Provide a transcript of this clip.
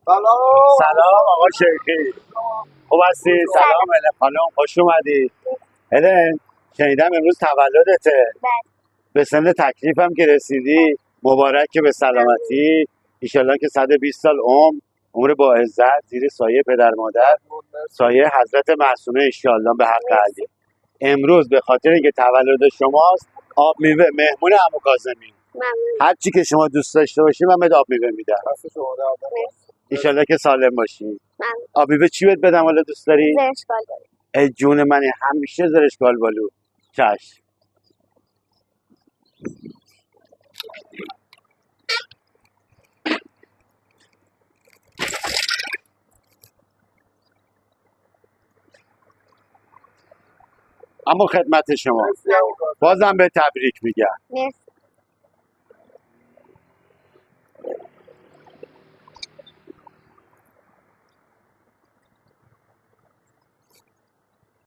سلام آقا شیخی، خوب هستی؟ سلام الهی خانم، خوش اومدی. الهی شنیدم امروز تولدته. به سن تکلیفم که رسیدی، مبارک به سلامتی. ایشالله که 120 سال عمر با عزت زیر سایه پدر مادر، سایه حضرت معصومه ایشالله به حق علی. امروز به خاطر اینکه تولد شماست آب میوه مهمون عمو کاظمی. هر چی که شما دوست داشته باشی من بهت آب میوه میدم. ایشالله که سالم باشی. آب میوه چی بهت بدم حالا دوست داری؟ زرش بالو. ای جون منی، همیشه زرش بالو. چشم. اما خدمت شما بازم به تبریک میگم.